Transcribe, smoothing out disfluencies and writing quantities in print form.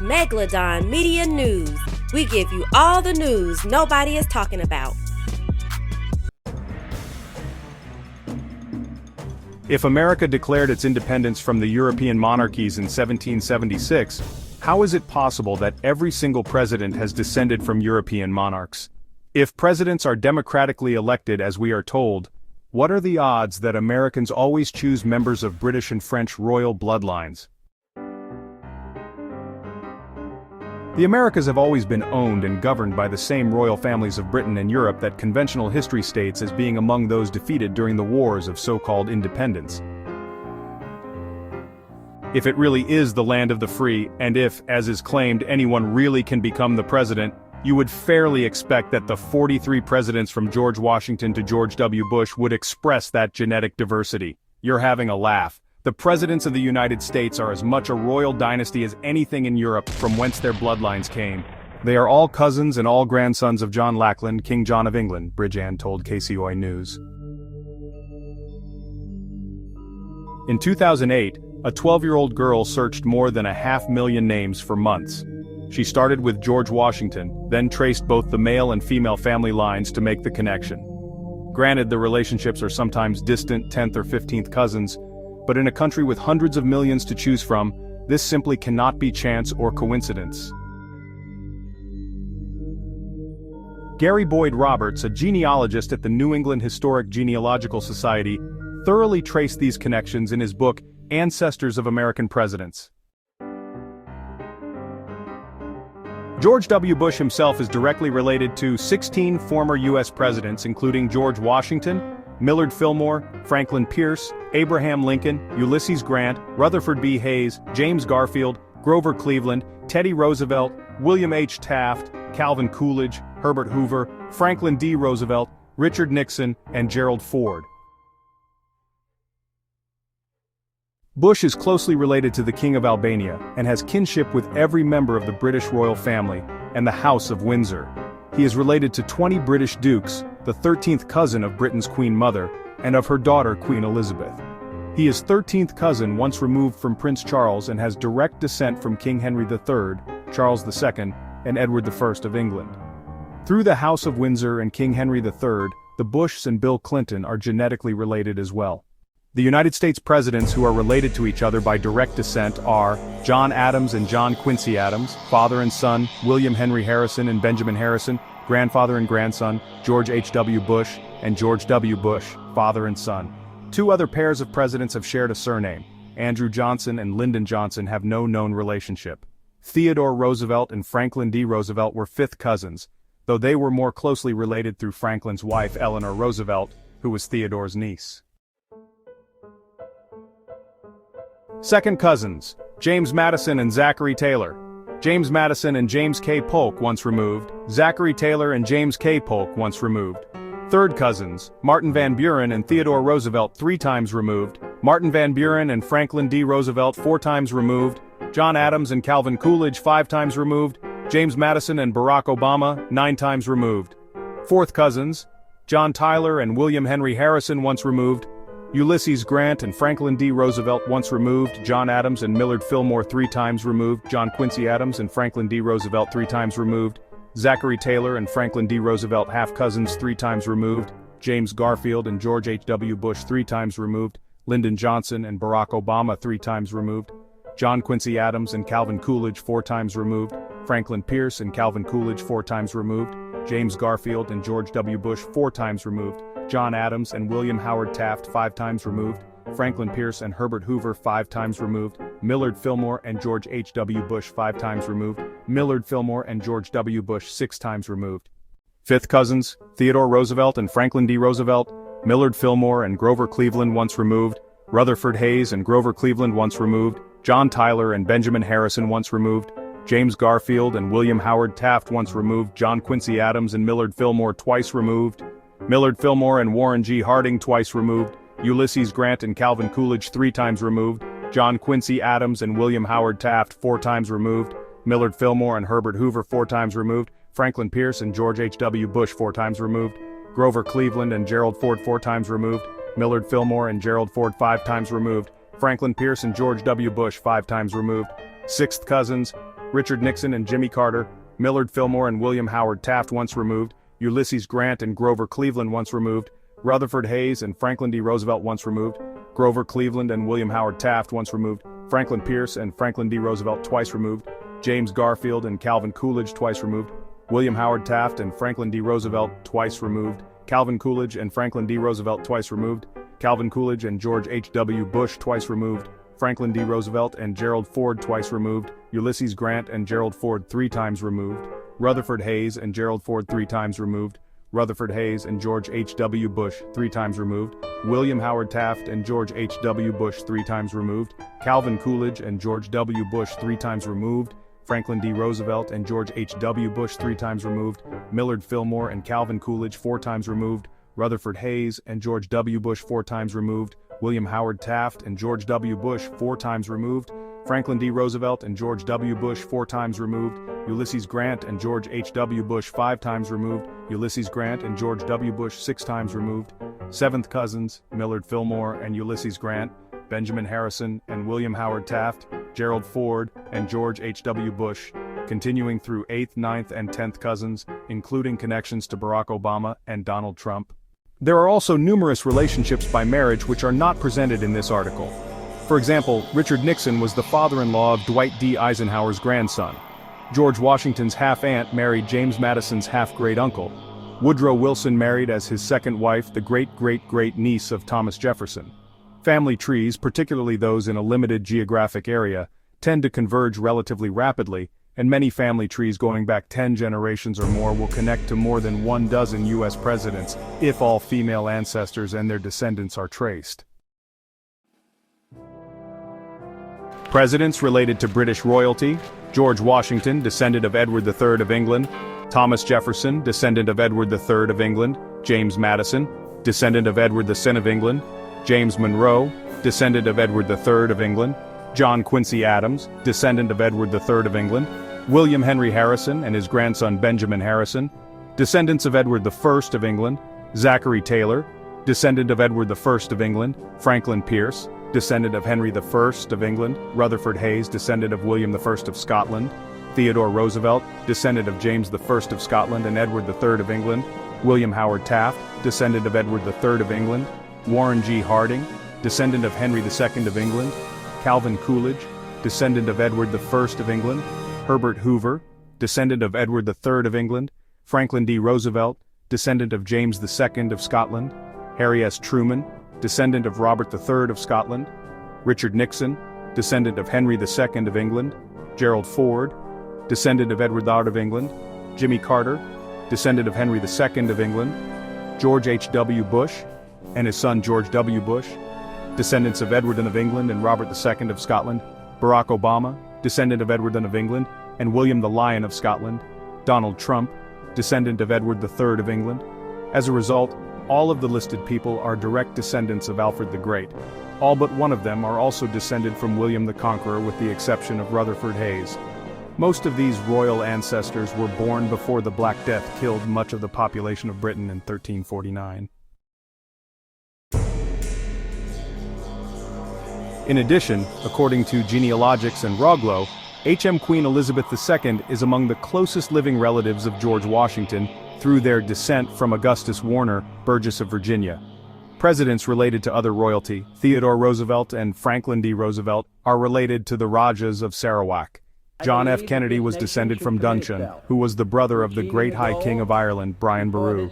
Megalodon Media News. We give you all the news nobody is talking about. If America declared its independence from the European monarchies in 1776, how is it possible that every single president has descended from European monarchs? If presidents are democratically elected as we are told, what are the odds that Americans always choose members of British and French royal bloodlines? The Americas have always been owned and governed by the same royal families of Britain and Europe that conventional history states as being among those defeated during the wars of so-called independence. If it really is the land of the free, and if, as is claimed, anyone really can become the president, you would fairly expect that the 43 presidents from George Washington to George W. Bush would express that genetic diversity. You're having a laugh. The presidents of the United States are as much a royal dynasty as anything in Europe from whence their bloodlines came. They are all cousins and all grandsons of John Lackland, King John of England, Bridgeann told KCOI News. In 2008, a 12-year-old girl searched more than 500,000 names for months. She started with George Washington, then traced both the male and female family lines to make the connection. Granted, the relationships are sometimes distant 10th or 15th cousins, but in a country with hundreds of millions to choose from, this simply cannot be chance or coincidence. Gary Boyd Roberts, a genealogist at the New England Historic Genealogical Society, thoroughly traced these connections in his book, Ancestors of American Presidents. George W. Bush himself is directly related to 16 former U.S. presidents including George Washington, Millard Fillmore, Franklin Pierce, Abraham Lincoln, Ulysses Grant, Rutherford B. Hayes, James Garfield, Grover Cleveland, Teddy Roosevelt, William H. Taft, Calvin Coolidge, Herbert Hoover, Franklin D. Roosevelt, Richard Nixon, and Gerald Ford. Bush is closely related to the King of Albania and has kinship with every member of the British royal family and the House of Windsor. He is related to 20 British dukes, the 13th cousin of Britain's Queen Mother, and of her daughter Queen Elizabeth. He is 13th cousin once removed from Prince Charles and has direct descent from King Henry III, Charles II, and Edward I of England. Through the House of Windsor and King Henry III, the Bushs and Bill Clinton are genetically related as well. The United States presidents who are related to each other by direct descent are John Adams and John Quincy Adams, father and son, William Henry Harrison and Benjamin Harrison, grandfather and grandson, George H.W. Bush, and George W. Bush, father and son. Two other pairs of presidents have shared a surname. Andrew Johnson and Lyndon Johnson have no known relationship. Theodore Roosevelt and Franklin D. Roosevelt were fifth cousins, though they were more closely related through Franklin's wife Eleanor Roosevelt, who was Theodore's niece. Second cousins, James Madison and Zachary Taylor. James Madison and James K. Polk once removed, Zachary Taylor and James K. Polk once removed. Third cousins, Martin Van Buren and Theodore Roosevelt 3 times removed, Martin Van Buren and Franklin D. Roosevelt 4 times removed, John Adams and Calvin Coolidge 5 times removed, James Madison and Barack Obama 9 times removed. Fourth cousins, John Tyler and William Henry Harrison once removed, Ulysses Grant and Franklin D. Roosevelt once removed, John Adams and Millard Fillmore 3 times removed, John Quincy Adams and Franklin D. Roosevelt 3 times removed, Zachary Taylor and Franklin D. Roosevelt half-cousins 3 times removed, James Garfield and George H.W. Bush 3 times removed, Lyndon Johnson and Barack Obama 3 times removed, John Quincy Adams and Calvin Coolidge 4 times removed, Franklin Pierce and Calvin Coolidge 4 times removed, James Garfield and George W. Bush 4 times removed, John Adams and William Howard Taft 5 times removed, Franklin Pierce and Herbert Hoover 5 times removed, Millard Fillmore and George H.W. Bush 5 times removed, Millard Fillmore and George W. Bush 6 times removed. Fifth cousins, Theodore Roosevelt and Franklin D. Roosevelt, Millard Fillmore and Grover Cleveland once removed, Rutherford Hayes and Grover Cleveland once removed, John Tyler and Benjamin Harrison once removed, James Garfield and William Howard Taft once removed, John Quincy Adams and Millard Fillmore twice removed, Millard Fillmore and Warren G. Harding twice removed, Ulysses Grant and Calvin Coolidge 3 times removed, John Quincy Adams and William Howard Taft 4 times removed, Millard Fillmore and Herbert Hoover 4 times removed, Franklin Pierce and George H.W. Bush 4 times removed, Grover Cleveland and Gerald Ford 4 times removed, Millard Fillmore and Gerald Ford 5 times removed, Franklin Pierce and George W. Bush 5 times removed. Sixth cousins, Richard Nixon and Jimmy Carter, Millard Fillmore and William Howard Taft once removed, Ulysses Grant and Grover Cleveland once removed, Rutherford Hayes and Franklin D. Roosevelt once removed, Grover Cleveland and William Howard Taft once removed, Franklin Pierce and Franklin D. Roosevelt twice removed, James Garfield and Calvin Coolidge twice removed, William Howard Taft and Franklin D. Roosevelt twice removed, Calvin Coolidge and Franklin D. Roosevelt twice removed, Calvin Coolidge and George H.W. Bush twice removed, Franklin D. Roosevelt and Gerald Ford twice removed, Ulysses Grant and Gerald Ford 3 times removed, Rutherford Hayes and Gerald Ford 3 times removed, Rutherford Hayes and George H.W. Bush 3 times removed, William Howard Taft and George H.W. Bush 3 times removed, Calvin Coolidge and George W. Bush 3 times removed, Franklin D. Roosevelt and George H.W. Bush 3 times removed, Millard Fillmore and Calvin Coolidge 4 times removed, Rutherford Hayes and George W. Bush 4 times removed, William Howard Taft and George W. Bush 4 times removed, Franklin D. Roosevelt and George W. Bush 4 times removed, Ulysses Grant and George H.W. Bush 5 times removed, Ulysses Grant and George W. Bush 6 times removed, 7th cousins, Millard Fillmore and Ulysses Grant, Benjamin Harrison and William Howard Taft, Gerald Ford and George H.W. Bush, continuing through 8th, 9th, and 10th cousins, including connections to Barack Obama and Donald Trump. There are also numerous relationships by marriage which are not presented in this article. For example, Richard Nixon was the father-in-law of Dwight D. Eisenhower's grandson. George Washington's half-aunt married James Madison's half-great-uncle. Woodrow Wilson married as his second wife the great-great-great-niece of Thomas Jefferson. Family trees, particularly those in a limited geographic area, tend to converge relatively rapidly, and many family trees going back 10 generations or more will connect to more than 12 U.S. presidents, if all female ancestors and their descendants are traced. Presidents related to British royalty: George Washington, descendant of Edward III of England; Thomas Jefferson, descendant of Edward III of England; James Madison, descendant of Edward the Son of England; James Monroe, descendant of Edward III of England; John Quincy Adams, descendant of Edward III of England; William Henry Harrison and his grandson Benjamin Harrison, descendants of Edward I of England; Zachary Taylor, descendant of Edward I of England; Franklin Pierce, descendant of Henry I of England; Rutherford Hayes, descendant of William I of Scotland; Theodore Roosevelt, descendant of James I of Scotland and Edward III of England; William Howard Taft, descendant of Edward III of England; Warren G. Harding, descendant of Henry II of England; Calvin Coolidge, descendant of Edward I of England; Herbert Hoover, descendant of Edward III of England; Franklin D. Roosevelt, descendant of James II of Scotland; Harry S. Truman, descendant of Robert III of Scotland; Richard Nixon, descendant of Henry II of England; Gerald Ford, descendant of Edward III of England; Jimmy Carter, descendant of Henry II of England; George H.W. Bush and his son George W. Bush, descendants of Edward of England and Robert II of Scotland; Barack Obama, descendant of Edward of England and William the Lion of Scotland; Donald Trump, descendant of Edward III of England. As a result, all of the listed people are direct descendants of Alfred the Great. All but one of them are also descended from William the Conqueror, with the exception of Rutherford Hayes. Most of these royal ancestors were born before the Black Death killed much of the population of Britain in 1349. In addition, according to Genealogics and Roglo, H.M. Queen Elizabeth II is among the closest living relatives of George Washington through their descent from Augustus Warner, Burgess of Virginia. Presidents related to other royalty: Theodore Roosevelt and Franklin D. Roosevelt, are related to the Rajas of Sarawak. John F. Kennedy was descended from Dunshun, who was the brother of the great High King of Ireland, Brian Boru.